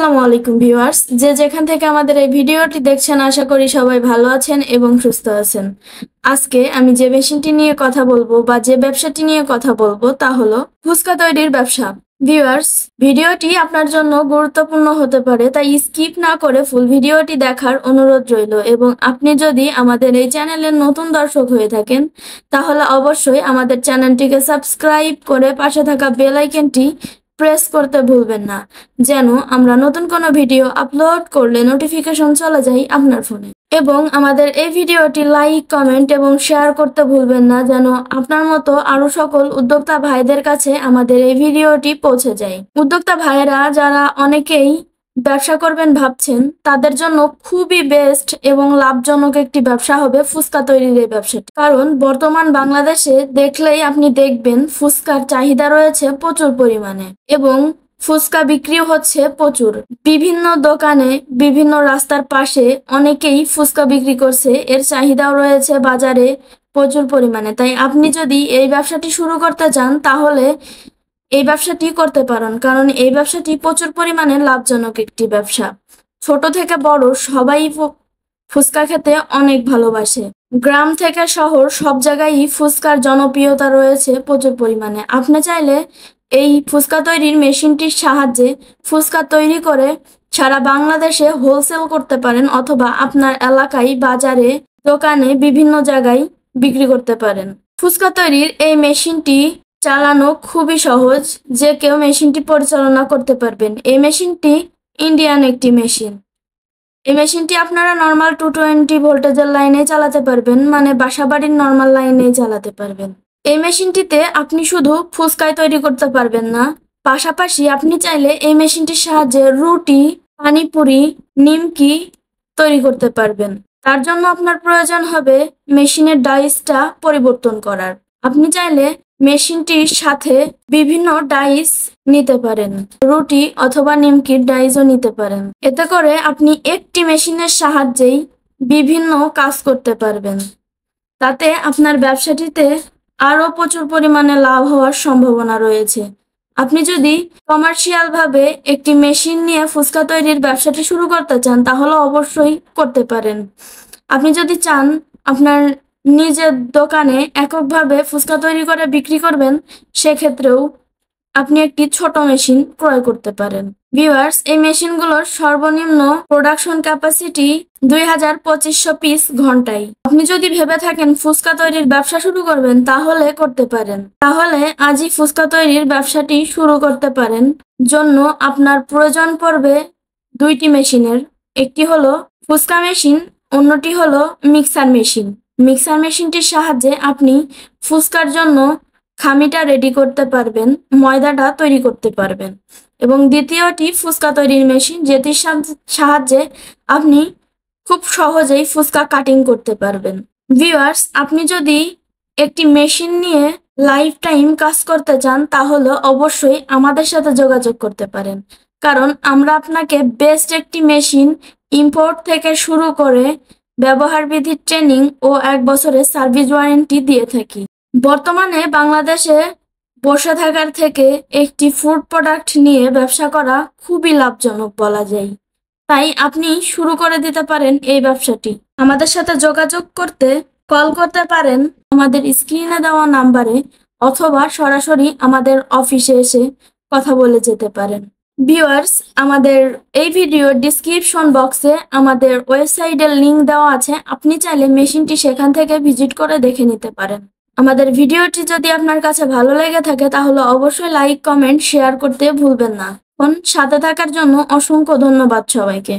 আসসালামু আলাইকুম ভিউয়ার্স, যে যেখান থেকে আমাদের এই ভিডিওটি দেখছেন আশা করি সবাই ভালো আছেন এবং সুস্থ আছেন। আজকে আমি যে মেশিনটি নিয়ে কথা বলবো বা যে ব্যবসাটি নিয়ে কথা বলবো তা হলো ফুচকা তৈরির ব্যবসা। ভিউয়ার্স, ভিডিওটি আপনার জন্য গুরুত্বপূর্ণ হতে পারে, তাই স্কিপ না করে ফুল ভিডিওটি দেখার অনুরোধ রইল। এবং আপনি যদি আমাদের এই চ্যানেলের নতুন দর্শক হয়ে থাকেন তাহলে অবশ্যই আমাদের চ্যানেলটিকে সাবস্ক্রাইব করে পাশে থাকা বেল আইকনটি প্রেস করতে ভুলবেন না, যেন আমরা নতুন কোনো ভিডিও আপলোড করলে নোটিফিকেশন চলে যায় আপনার ফোনে। এবং আমাদের এই ভিডিওটি লাইক, কমেন্ট এবং শেয়ার করতে ভুলবেন না, যেন আপনার মতো আরো সকল উদ্যোক্তা ভাইদের কাছে আমাদের এই ভিডিওটি পৌঁছে যায়। উদ্যোক্তা ভাইয়েরা যারা অনেকেই ব্যবসা করবেন ভাবছেন, তাদের জন্য খুবই বেস্ট এবং লাভজনক একটি ব্যবসা হবে ফুচকা তৈরির এই ব্যবসাটি। কারণ বর্তমান বাংলাদেশে দেখলেই আপনি দেখবেন ফুচকার চাহিদা রয়েছে প্রচুর পরিমাণে এবং ফুচকা বিক্রিও হচ্ছে প্রচুর। বিভিন্ন দোকানে, বিভিন্ন রাস্তার পাশে অনেকেই ফুচকা বিক্রি করছে, এর চাহিদাও রয়েছে বাজারে প্রচুর পরিমাণে। তাই আপনি যদি এই ব্যবসাটি শুরু করতে চান তাহলে এই ব্যবসাটি করতে পারেন, কারণ এই ব্যবসাটি প্রচুর পরিমাণে লাভজনক একটি ব্যবসা। ছোট থেকে বড় সবাই ফুচকা খেতে অনেক ভালোবাসে। গ্রাম থেকে শহর সব জায়গায়ই ফুচকার জনপ্রিয়তা রয়েছে প্রচুর পরিমাণে। আপনি চাইলে এই ফুচকা তৈরির মেশিনটির সাহায্যে ফুচকা তৈরি করে সারা বাংলাদেশে হোলসেল করতে পারেন, অথবা আপনার এলাকায়, বাজারে, দোকানে, বিভিন্ন জায়গায় বিক্রি করতে পারেন। ফুচকা তৈরির এই মেশিনটি চালানো খুবই সহজ, যে কেউ মেশিনটি পরিচালনা করতে পারবেন। এই মেশিনটি ইন্ডিয়ান একটি মেশিন। এই মেশিনটি আপনারা নর্মাল 220 ভোল্টেজের লাইনে চালাতে পারবেন, মানে বাসাবাড়ির নর্মাল লাইনে চালাতে পারবেন। এই মেশিনটিতে আপনি শুধু ফুচকাই তৈরি করতে পারবেন না, পাশাপাশি আপনি চাইলে এই মেশিনটির সাহায্যে রুটি, পানিপুরি, নিমকি তৈরি করতে পারবেন। তার জন্য আপনার প্রয়োজন হবে মেশিনের ডাইসটা পরিবর্তন করার। আপনি চাইলে মেশিনটির সাথে বিভিন্ন ডাইস নিতে পারেন, রুটি অথবা নিমকির ডাইসও নিতে পারেন। এতে করে আপনি একটি মেশিনের সাহায্যেই বিভিন্ন কাজ করতে পারবেন। তাতে আপনার ব্যবসাটিতে আরও প্রচুর পরিমাণে লাভ হওয়ার সম্ভাবনা রয়েছে। আপনি যদি কমার্শিয়াল ভাবে একটি মেশিন নিয়ে ফুচকা তৈরির ব্যবসাটি শুরু করতে চান তাহলে অবশ্যই করতে পারেন। আপনি যদি চান আপনার নিজের দোকানে এককভাবে ফুচকা তৈরি করে বিক্রি করবেন, সেক্ষেত্রেও আপনি একটি ছোট মেশিন ক্রয় করতে পারেন। ভিউয়ার্স, এই মেশিনগুলোর সর্বনিম্ন প্রোডাকশন ক্যাপাসিটি 2500 পিস ঘন্টায়। আপনি যদি ভেবে থাকেন ফুচকা তৈরির ব্যবসা শুরু করবেন তাহলে করতে পারেন। তাহলে আজই ফুচকা তৈরির ব্যবসাটি শুরু করতে পারেন। জন্য আপনার প্রয়োজন পড়বে দুইটি মেশিনের। একটি হলো ফুচকা মেশিন, অন্যটি হলো মিক্সার মেশিন। মিক্সার মেশিনটির সাহায্যে আপনি ফুচকার জন্য খামিটা রেডি করতে পারবেন, ময়দাটা তৈরি করতে পারবেন। এবং দ্বিতীয়টি ফুচকা তৈরির মেশিন, যেটির সাহায্যে আপনি খুব সহজেই ফুচকা কাটিং করতে পারবেন। ভিউয়ার্স, আপনি যদি একটি মেশিন নিয়ে লাইফ টাইম কাজ করতে চান তাহলে অবশ্যই আমাদের সাথে যোগাযোগ করতে পারেন, কারণ আমরা আপনাকে বেস্ট একটি মেশিন ইম্পোর্ট থেকে শুরু করে ব্যবহার বিধির ট্রেনিং ও 1 বছরের সার্ভিস ওয়ারেন্টি দিয়ে থাকি। বর্তমানে বাংলাদেশে বসে থাকার থেকে একটি ফুড প্রোডাক্ট নিয়ে ব্যবসা করা খুবই লাভজনক বলা যায়। তাই আপনি শুরু করে দিতে পারেন এই ব্যবসাটি। আমাদের সাথে যোগাযোগ করতে কল করতে পারেন আমাদের স্ক্রিনে দেওয়া নাম্বারে, অথবা সরাসরি আমাদের অফিসে এসে কথা বলে যেতে পারেন। ভিউয়ার্স, আমাদের এই ভিডিওর ডিসক্রিপশন বক্সে আমাদের ওয়েবসাইটের লিংক দেওয়া আছে, আপনি চাইলে মেশিনটি সেখান থেকে ভিজিট করে দেখে নিতে পারেন। আমাদের ভিডিওটি যদি আপনার কাছে ভালো লেগে থাকে তাহলে অবশ্যই লাইক, কমেন্ট, শেয়ার করতে ভুলবেন না। সাথে থাকার জন্য অসংখ্য ধন্যবাদ সবাইকে।